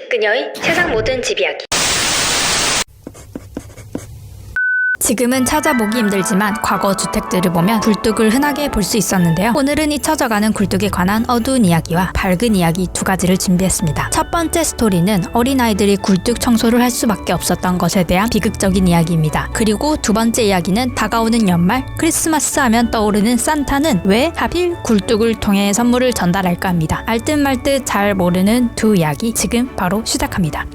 집그녀의 세상 모든 집 이야기. 지금은 찾아보기 힘들지만 과거 주택들을 보면 굴뚝을 흔하게 볼 수 있었는데요. 오늘은 잊혀져가는 굴뚝에 관한 어두운 이야기와 밝은 이야기 두 가지를 준비했습니다. 첫 번째 스토리는 어린아이들이 굴뚝 청소를 할 수밖에 없었던 것에 대한 비극적인 이야기입니다. 그리고 두 번째 이야기는 다가오는 연말 크리스마스 하면 떠오르는 산타는 왜 하필 굴뚝을 통해 선물을 전달할까 합니다. 알듯 말듯 잘 모르는 두 이야기 지금 바로 시작합니다.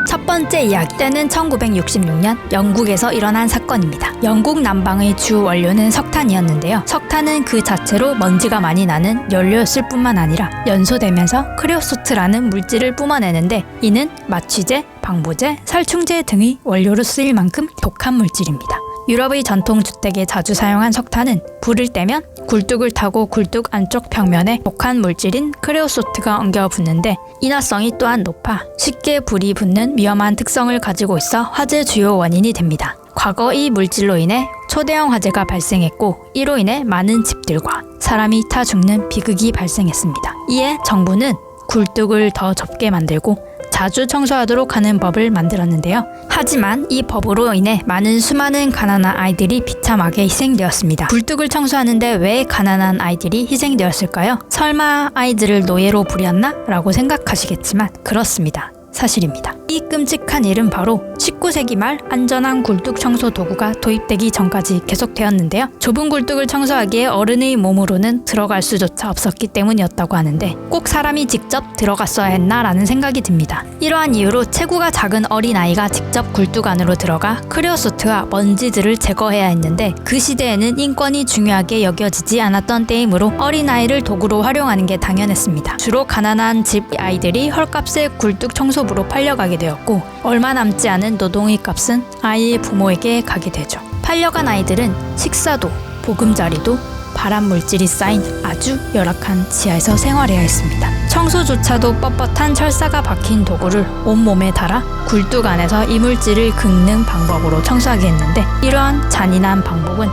첫 번째 이야기, 때는 1966년 영국에서 일어난 사건입니다. 영국 난방의 주 원료는 석탄이었는데요. 석탄은 그 자체로 먼지가 많이 나는 연료였을 뿐만 아니라 연소되면서 크레오소트라는 물질을 뿜어내는데 이는 마취제, 방부제, 살충제 등의 원료로 쓰일 만큼 독한 물질입니다. 유럽의 전통 주택에 자주 사용한 석탄은 불을 떼면 굴뚝을 타고 굴뚝 안쪽 벽면에 독한 물질인 크레오소트가 엉겨 붙는데 인화성이 또한 높아 쉽게 불이 붙는 위험한 특성을 가지고 있어 화재 주요 원인이 됩니다. 과거 이 물질로 인해 초대형 화재가 발생했고 이로 인해 많은 집들과 사람이 타 죽는 비극이 발생했습니다. 이에 정부는 굴뚝을 더 좁게 만들고 자주 청소하도록 하는 법을 만들었는데요. 하지만 이 법으로 인해 수많은 가난한 아이들이 비참하게 희생되었습니다. 굴뚝을 청소하는데 왜 가난한 아이들이 희생되었을까요? 설마 아이들을 노예로 부렸나? 라고 생각하시겠지만 그렇습니다. 사실입니다. 이 끔찍한 일은 바로 19세기 말 안전한 굴뚝 청소 도구가 도입되기 전까지 계속되었는데요. 좁은 굴뚝을 청소하기에 어른의 몸으로는 들어갈 수조차 없었기 때문이었다고 하는데 꼭 사람이 직접 들어갔어야 했나라는 생각이 듭니다. 이러한 이유로 체구가 작은 어린아이가 직접 굴뚝 안으로 들어가 크레오소트와 먼지들을 제거해야 했는데 그 시대에는 인권이 중요하게 여겨지지 않았던 때이므로 어린아이를 도구로 활용하는 게 당연했습니다. 주로 가난한 집 아이들이 헐값에 굴뚝 청소부로 팔려가게 되었고 얼마 남지 않은 노동의 값은 아이의 부모에게 가게 되죠. 팔려간 아이들은 식사도 보금자리도 발암물질이 쌓인 아주 열악한 지하에서 생활해야 했습니다. 청소조차도 뻣뻣한 철사가 박힌 도구를 온몸에 달아 굴뚝 안에서 이물질을 긁는 방법으로 청소하게 했는데 이러한 잔인한 방법은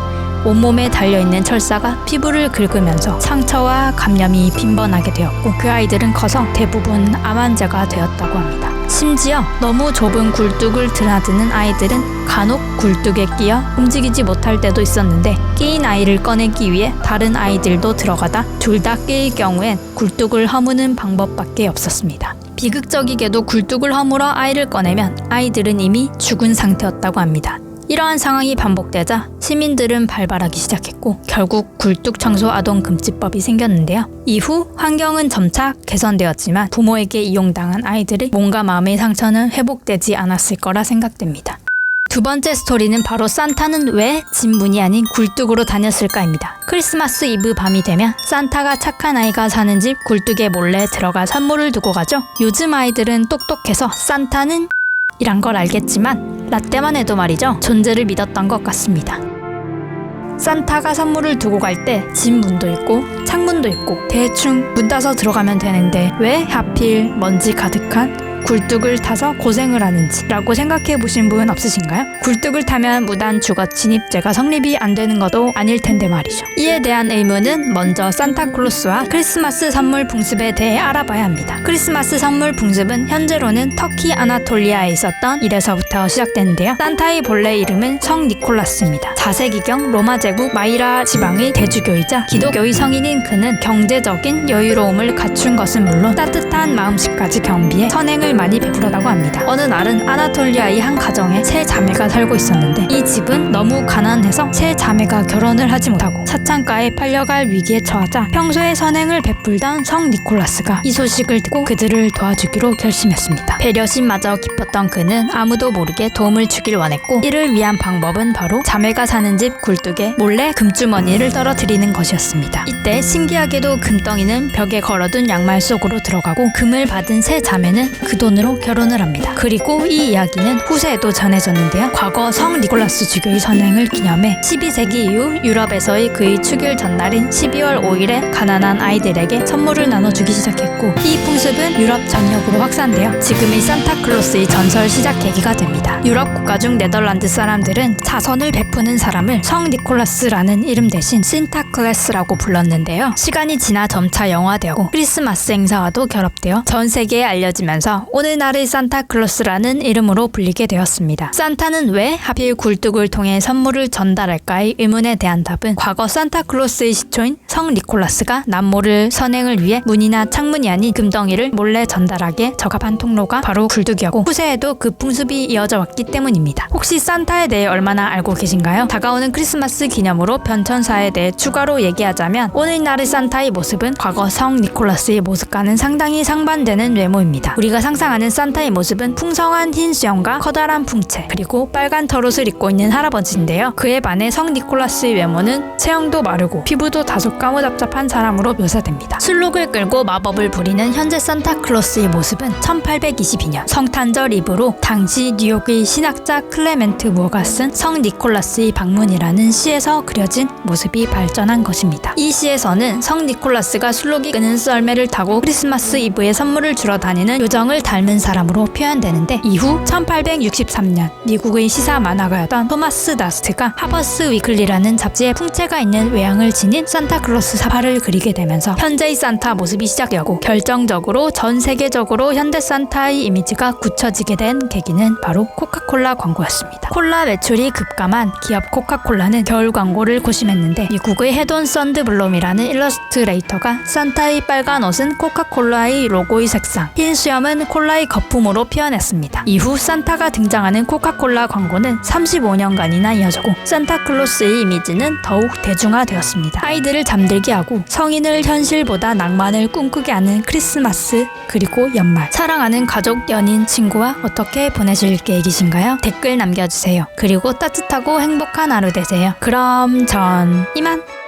온몸에 달려있는 철사가 피부를 긁으면서 상처와 감염이 빈번하게 되었고 그 아이들은 커서 대부분 암 환자가 되었다고 합니다. 심지어 너무 좁은 굴뚝을 드나드는 아이들은 간혹 굴뚝에 끼어 움직이지 못할 때도 있었는데 끼인 아이를 꺼내기 위해 다른 아이들도 들어가다 둘 다 끼일 경우엔 굴뚝을 허무는 방법밖에 없었습니다. 비극적이게도 굴뚝을 허물어 아이를 꺼내면 아이들은 이미 죽은 상태였다고 합니다. 이러한 상황이 반복되자 시민들은 발발하기 시작했고 결국 굴뚝 청소 아동 금지법이 생겼는데요. 이후 환경은 점차 개선되었지만 부모에게 이용당한 아이들의 몸과 마음의 상처는 회복되지 않았을 거라 생각됩니다. 두 번째 스토리는 바로 산타는 왜 진문이 아닌 굴뚝으로 다녔을까입니다. 크리스마스 이브 밤이 되면 산타가 착한 아이가 사는 집 굴뚝에 몰래 들어가 선물을 두고 가죠. 요즘 아이들은 똑똑해서 산타는 이란 걸 알겠지만 라떼만 해도 말이죠. 존재를 믿었던 것 같습니다. 산타가 선물을 두고 갈 때 집 문도 있고 창문도 있고 대충 문 따서 들어가면 되는데 왜 하필 먼지 가득한 굴뚝을 타서 고생을 하는지 라고 생각해 보신 분 없으신가요? 굴뚝을 타면 무단 주거 침입죄가 성립이 안 되는 것도 아닐 텐데 말이죠. 이에 대한 의문은 먼저 산타클로스와 크리스마스 선물 풍습에 대해 알아봐야 합니다. 크리스마스 선물 풍습은 현재로는 터키 아나톨리아에 있었던 일에서부터 시작되는데요. 산타의 본래 이름은 성 니콜라스입니다. 4세기경 로마 제국 마이라 지방의 대주교이자 기독교의 성인인 그는 경제적인 여유로움을 갖춘 것은 물론 따뜻한 마음씨까지 겸비해 선행을 많이 베풀었다고 합니다. 어느 날은 아나톨리아의 한 가정에 세 자매가 살고 있었는데 이 집은 너무 가난해서 세 자매가 결혼을 하지 못하고 사창가에 팔려갈 위기에 처하자 평소에 선행을 베풀던 성 니콜라스가 이 소식을 듣고 그들을 도와주기로 결심했습니다. 배려심마저 깊었던 그는 아무도 모르게 도움을 주길 원했고 이를 위한 방법은 바로 자매가 사는 집 굴뚝에 몰래 금주머니를 떨어뜨리는 것이었습니다. 이때 신기하게도 금덩이는 벽에 걸어둔 양말 속으로 들어가고 금을 받은 세 자매는 그 돈으로 결혼을 합니다. 그리고 이 이야기는 후세에도 전해졌는데요. 과거 성 니콜라스 주교의 선행을 기념해 12세기 이후 유럽에서의 그의 축일 전날인 12월 5일에 가난한 아이들에게 선물을 나눠주기 시작했고 이 풍습은 유럽 전역으로 확산되어 지금의 산타클로스의 전설 시작 계기가 됩니다. 유럽 국가 중 네덜란드 사람들은 자선을 베푸는 사람을 성 니콜라스라는 이름 대신 신타클레스라고 불렀는데요. 시간이 지나 점차 영화되었고 크리스마스 행사와도 결합되어 전 세계에 알려지면서 오늘날의 산타클로스라는 이름으로 불리게 되었습니다. 산타는 왜 하필 굴뚝을 통해 선물을 전달할까의 의문에 대한 답은 과거 산타클로스의 시초인 성 니콜라스가 남모를 선행을 위해 문이나 창문이 아닌 금덩이를 몰래 전달하기에 적합한 통로가 바로 굴뚝이었고 후세에도 그 풍습이 이어져 왔기 때문입니다. 혹시 산타에 대해 얼마나 알고 계신가요? 다가오는 크리스마스 기념으로 변천사에 대해 추가로 얘기하자면 오늘날의 산타의 모습은 과거 성 니콜라스의 모습과는 상당히 상반되는 외모입니다. 우리가 상상하는 산타의 모습은 풍성한 흰 수염과 커다란 풍채 그리고 빨간 털옷을 입고 있는 할아버지인데요. 그에 반해 성 니콜라스의 외모는 체형도 마르고 피부도 다소 까무잡잡한 사람으로 묘사됩니다. 술록을 끌고 마법을 부리는 현재 산타클로스의 모습은 1822년 성탄절 이브로 당시 뉴욕의 신학자 클레멘트 무어가 쓴 성 니콜라스의 방문이라는 시에서 그려진 모습이 발전한 것입니다. 이 시에서는 성 니콜라스가 술록이 끄는 썰매를 타고 크리스마스 이브에 선물을 주러 다니는 요정을 닮은 사람으로 표현되는데 이후 1863년 미국의 시사 만화가였던 토마스 다스트가 하버스 위클리라는 잡지에 풍채가 있는 외양을 지닌 산타클로스 사파를 그리게 되면서 현재의 산타 모습이 시작되고 결정적으로 전 세계적으로 현대 산타의 이미지가 굳혀지게 된 계기는 바로 코카콜라 광고였습니다. 콜라 매출이 급감한 기업 코카콜라는 겨울 광고를 고심했는데 미국의 헤돈 썬드블롬이라는 일러스트레이터가 산타의 빨간 옷은 코카콜라의 로고의 색상, 흰 수염은 콜라의 거품으로 표현했습니다. 이후 산타가 등장하는 코카콜라 광고는 35년간이나 이어졌고 산타클로스의 이미지는 더욱 대중화되었습니다. 아이들을 잠들게 하고 성인을 현실보다 낭만을 꿈꾸게 하는 크리스마스 그리고 연말 사랑하는 가족, 연인, 친구와 어떻게 보내실 계획이신가요? 댓글 남겨주세요. 그리고 따뜻하고 행복한 하루 되세요. 그럼 전 이만!